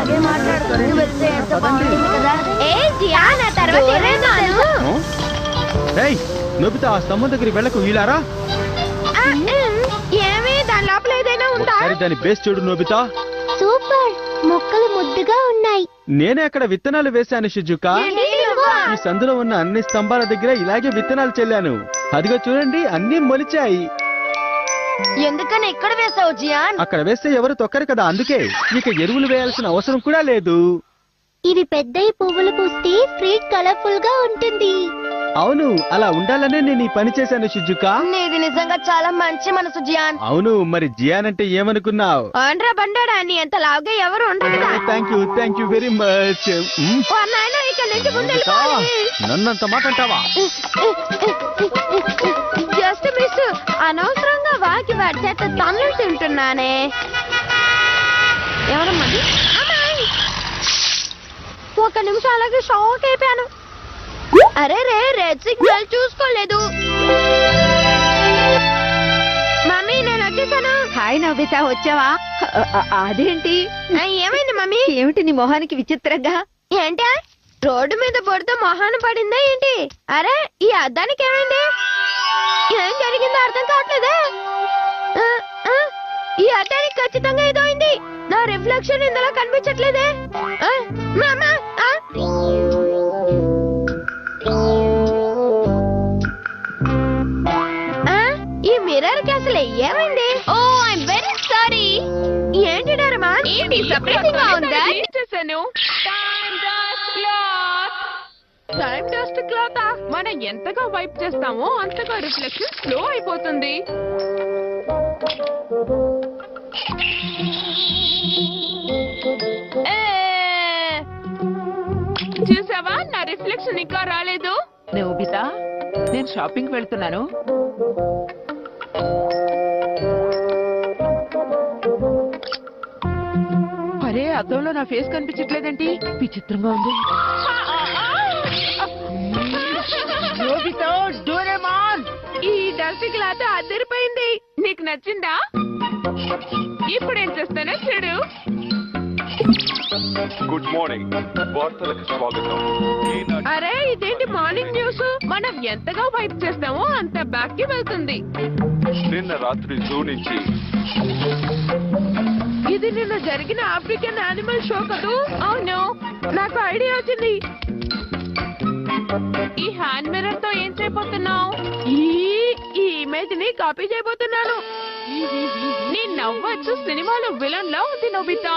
ఇలాగే మాట్లాడుకుంటూ వెళ్తే ఎంత బాగుంటుంది కదా. నోబితా ఆ స్తంభం దగ్గరికి వెళ్ళకు, వీలారా. ఏమి దాని లోపల ఏదైనా ఉందా? దాని బేస్ చూడు నోబితా. సూపర్, మొక్కలు ముద్దుగా ఉన్నాయి. నేనే అక్కడ విత్తనాలు వేశాను షిజుకా. ఈ సందులో ఉన్న అన్ని స్తంభాల దగ్గర ఇలాగే విత్తనాలు చెల్లాను. అదిగో చూడండి, అన్ని మొలిచాయి. ఎందుకని ఎక్కడ వేసావు జియాన్? అక్కడ వేస్తే ఎవరు తొక్కరు కదా, అందుకే. ఇక ఎరువులు వేయాల్సిన అవసరం కూడా లేదు. ఇవి పెద్దయి పువ్వులు పూస్తే స్ట్రీట్ కలర్ఫుల్ గా ఉంటుంది. అవును, అలా ఉండాలనే నేను ఈ పని చేశాను షిజుకా. నీది నిజంగా చాలా మంచి మనసు జియాన్. అవును, మరి జియాన్ అంటే ఏమనుకున్నావు? ఆండ్రా బండాడా అని ఎంత లావుగా ఎవరు ఉండదు. Thank you very much. నన్నంత మాట అంటావా? జస్ట్ మిస్, అనవసరంగా వాకి వాడి చేత తన్నులు తింటున్నానే. ఎవరమ్మది? ఒక నిమిషం అలాగే షాక్ అయిపోయాను. అరే రే, రెడ్ సిగ్నల్ చూసుకోలేదు. మమ్మీ నేను వచ్చేసాను. హాయ్ నవ్విత, వచ్చావా? అదేంటి, ఏమైంది మమ్మీ? ఏమిటి నీ మొహానికి విచిత్రంగా? ఏంటి రోడ్డు మీద బొడితో మొహాన పడిందా ఏంటి? అరే ఈ అద్దానికి ఏమైంది? ఏం జరిగిందో అర్థం కావట్లేదే. ఈ అద్దానికి ఖచ్చితంగా ఏదో అయింది. నా రిఫ్లెక్షన్ ఇందులో కనిపించట్లేదే. ఈ మిర్రర్ కి అసలు ఏమైంది? ఓ ఐఎమ్ వెరీ సారీ. ఏంటి డరమా? ఏంటి సర్ప్రైజింగ్ గా ఉందా? చేశాను. టైం డస్ట్ క్లాత్ మనం ఎంతగా వైప్ చేస్తామో అంతగా రిఫ్లెక్షన్ స్లో అయిపోతుంది. చూసావా, నా రిఫ్లెక్షన్ ఇంకా రాలేదు. నవ్విత, నేను షాపింగ్ వెళ్తున్నాను. అరే, అద్దంలో నా ఫేస్ కనిపించట్లేదేంటి? విచిత్రంగా ఉంది. ఈ డస్ట్ క్లాత్ అదిరిపోయింది. నీకు నచ్చిందా? ఇప్పుడు ఏం చేస్తానో చూడు. గుడ్ మార్నింగ్, వార్తలకు స్వాగతం. అరే ఇదేంటి మార్నింగ్ న్యూస్? మనం ఎంతగా వైప్ చేస్తామో అంత బ్యాక్ కి వెళ్తుంది. నిన్న రాత్రి జూ నుంచి. ఇది నిన్న జరిగిన ఆఫ్రికన్ యానిమల్ షో కదూ? అవును, నాకు ఐడియా వచ్చింది. ఈ హ్యాండ్ మిర్రర్ తో ఏం చేయబోతున్నావు? ఈ ఇమేజ్ ని కాపీ చేయబోతున్నాను. నీ నవ్వచ్చు సినిమాలో విలన్ లో ఉంది నోబితా.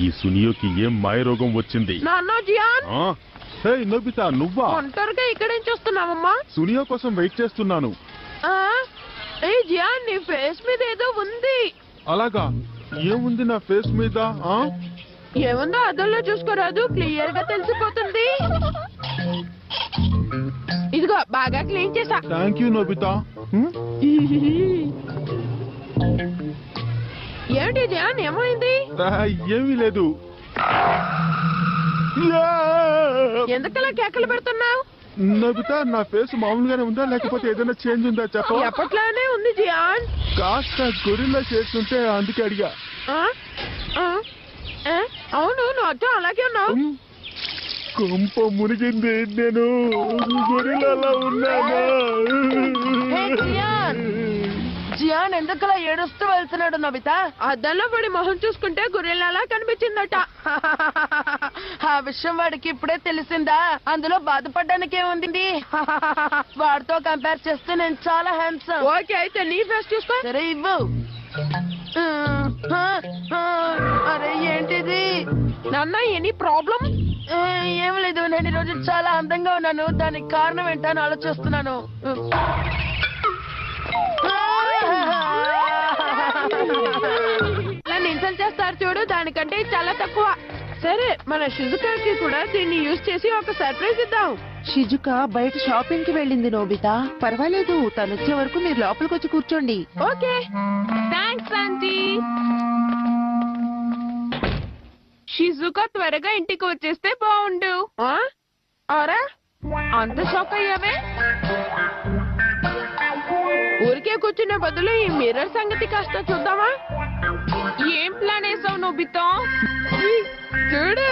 ఈ సునియోకి ఏం మాయరోగం వచ్చింది? నాన్న జియాన్. హే నోబితా, నువ్వా? ఒంటరిగా ఇక్కడేం చూస్తున్నావమ్మా? సునియో కోసం వెయిట్ చేస్తున్నాను. ఏ జియాన్, నీ ఫేస్ మీద ఏదో ఉంది. అలాగా? ఏముంది నా ఫేస్ మీద? ఏముందో అద్దంలో చూసుకోరాదు, క్లియర్ గా తెలిసిపోతుంది. ఇదిగో బాగా క్లీన్ చేసా. Thank you Nobita. ఏంటి జియాన్, ఏమైంది? ఏమీ లేదు. ఎందుకలా కేకలు పెడుతున్నావు? నోబితా, నా ఫేస్ మామూలుగానే ఉందా లేకపోతే ఏదైనా చేంజ్ ఉందా చెప్పు. ఎప్పట్లానే ఉంది జియాన్. కాస్త గొరిల్లా చేస్తుంటే అందుకే అడిగా. అవును, నువ్వు అచ్చా అలాగే ఉన్నావు. కొంప మునిగింది, నేను గొరిల్లా ఉన్నాను. జియాన్ ఎందుకలా ఏడుస్తూ వెళ్తున్నాడు నోబితా? అద్దంలో పడి మొహం చూసుకుంటే గొరిల్లాలా కనిపించిందట. ఆ విషయం వాడికి ఇప్పుడే తెలిసిందా? అందులో బాధపడడానికి ఏముంది? వాడితో కంపేర్ చేస్తే నేను చాలా హ్యాండ్సమ్. ఓకే, అయితే నీ ఫేస్ చూసుకో. సరే ఇవ్వు. అరే ఏంటిది? నాన్న, ఎనీ ప్రాబ్లం? ఏం లేదు, నేను ఈరోజు చాలా అందంగా ఉన్నాను. దానికి కారణం ఏంటని ఆలోచిస్తున్నాను. ఇన్సల్ట్ చేస్తారు చూడు, దానికంటే చాలా తక్కువ. సరే, మన షిజుకాకి కూడా దీన్ని యూజ్ చేసి ఒక సర్ప్రైజ్ ఇద్దాం. షిజుక బయట షాపింగ్ కి వెళ్ళింది నోబితా. పర్వాలేదు, తను వచ్చే వరకు మీరు లోపలికి వచ్చి కూర్చోండి. Okay, thanks aunty. షిజుకా త్వరగా ఇంటికి వచ్చేస్తే బాగుండు. అరే అంత షాక్ అయ్యావే? ఊరికే కూర్చునే బదులు ఈ మిర్రర్ సంగతి కాస్త చూద్దామా? ఏం ప్లాన్ వేసావు నోబితా? చూడు,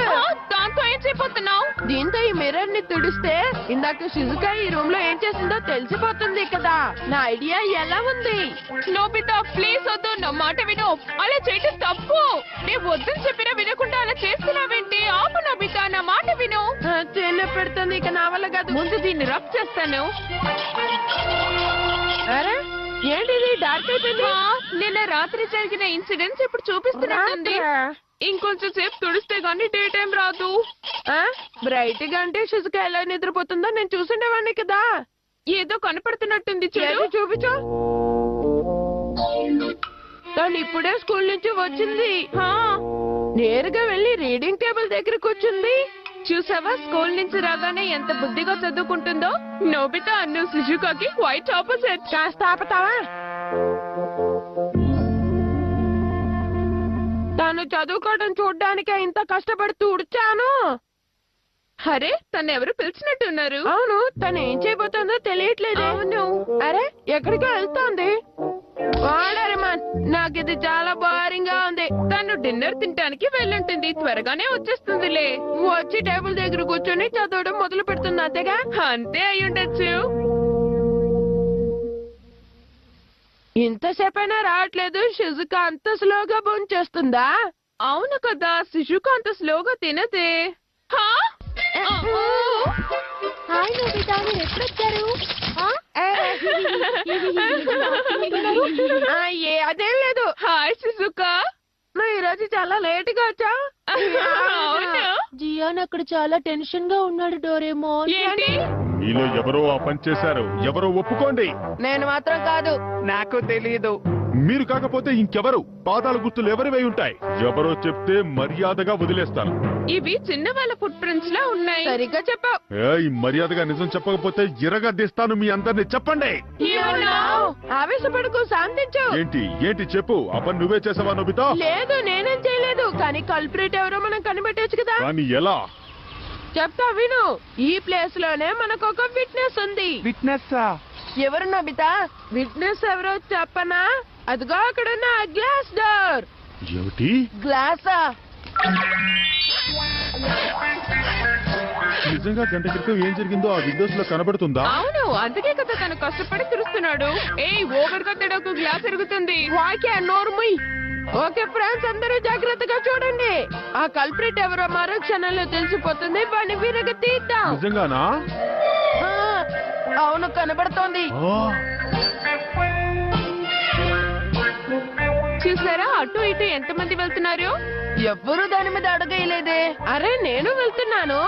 దాంతో ఏం చేయబోతున్నావు? దీంతో ఈ మిర్రర్ ని తుడిస్తే ఇందాక షిజుకా ఈ రూమ్ లో ఏం చేసిందో తెలిసిపోతుంది కదా. నా ఐడియా ఎలా ఉంది? నోబితా ప్లీజ్ వద్దు, నా మాట విను. అలా చేయటం తప్పు. నేను వద్దని చెప్పినా వినకుండా అలా చేస్తున్నావేంటి? ఆపు నోబితా, నా మాట విను. చిన్న పెడుతుంది, ఇక నా వల్ల కాదు. ముందు దీన్ని రబ్ చేస్తాను. అరే ఏంటిది డార్క్ అయిపోయింది? నిన్న రాత్రి జరిగిన ఇన్సిడెంట్స్ ఇప్పుడు చూపిస్తున్నట్టుంది. ఇంకొంచెం సేపు తుడిస్తే గానీ డే టైం రాదు. బ్రైట్ గా అంటే షిజుకా ఎలా నిద్రపోతుందో నేను చూసుండేవాడిని కదా. ఏదో కనపడుతున్నట్టుంది, చూడు. చూపించు. తను ఇప్పుడే స్కూల్ నుంచి వచ్చింది. నేరుగా వెళ్లి రీడింగ్ టేబుల్ దగ్గర కూర్చుంది. చూసావా, స్కూల్ నుంచి రాగానే ఎంత బుద్ధిగా చదువుకుంటుందో. నోబితా అన్ను షిజుకాకి క్వైట్ ఆపోజిట్. కాస్త ఆపుతావా? తను చదువుకోవడం చూడ్డానికి ఇంత కష్టపడి తుడిచాను. అరే, తను ఎవరు పిలిచినట్టున్నారు. అవును, తను ఏం చేయబోతుందో తెలియట్లేదు. అవును. అరే ఎక్కడికి వెళ్తోంది? నాకు ఇది చాలా బోరింగ్ గా ఉంది. తను డిన్నర్ తినడానికి వెళ్ళుంటుంది. త్వరగానే వచ్చేస్తుందిలే. వచ్చి టేబుల్ దగ్గర కూర్చొని చదవడం మొదలు పెడుతుంది, అంతేగా? అంతే అయ్యుండొచ్చు. ఇంతసేపైనా రావట్లేదు. షిజుకా అంత స్లోగా భోంచేస్తుందా? అవును కదా, షిజుకా అంత స్లోగా తినదే. హాయ్ నోబితా, మీరు ఎప్పుడొచ్చారు? అదేం లేదు. Hi Shizuka. నువ్వు ఈ రోజు చాలా లేట్ గా వచ్చా. అవును. జియాన్ అక్కడ చాలా టెన్షన్ గా ఉన్నాడు డోరేమోన్. ఏంటి? మీలో ఎవరో ఆ పని చేశారు. ఎవరో ఒప్పుకోండి. నేను మాత్రం కాదు. నాకు తెలియదు. మీరు కాకపోతే ఇంకెవరు? పాదాల గుర్తులు ఎవరివై ఉంటాయి? ఎవరో చెప్తే మర్యాదగా వదిలేస్తాను. ఇవి చిన్న వాళ్ళ ఫుట్ ప్రింట్స్ లా ఉన్నాయి. సరిగ్గా చెప్పావు. ఈ మర్యాదగా నిజం చెప్పకపోతే ఇరగదీస్తాను మీ అందరిని. చెప్పండి. ఆవేశపడుకు, శాంతించు. ఏంటి ఏంటి చెప్పు. ఆ పని నువ్వే చేసావా నోబితా? లేదు, నేనేం చేయలేదు. కానీ కల్ప్రిట్ ఎవరో మనం కనిపెట్టొచ్చు కదా. కానీ ఎలా? చెప్తా విను. ఈ ప్లేస్ లోనే మనకు ఒక విట్నెస్ ఉంది. విట్నెస్ ఎవరు నబితా? విట్నెస్ ఎవరో చెప్పనా? అదిగో అక్కడున్న గ్లాస్ డోర్. ఏమిటి? గ్లాసా? నిజంగా గంట క్రితం ఏం జరిగిందో ఆ విండోస్ లో కనబడుతుందా? అవును, అందుకే కదా తను కష్టపడి తిరుస్తున్నాడు. ఓవర్ గా తిడకు, గ్లాస్ ఎరుగుతుంది. వాకే నోర్ముయ్. ఓకే ఫ్రెండ్స్, అందరూ జాగ్రత్తగా చూడండి. ఆ కల్ప్రిట్ ఎవరో మరో క్షణంలో తెలిసిపోతుంది. వాడిని విరగ తీద్దాం. నిజంగానా? అవును, కనబడుతోంది. చూసారా, అటు ఇటు ఎంత మంది వెళ్తున్నారు? ఎవ్వరూ దాని మీద అడగలేదే. అరే నేను వెళ్తున్నాను.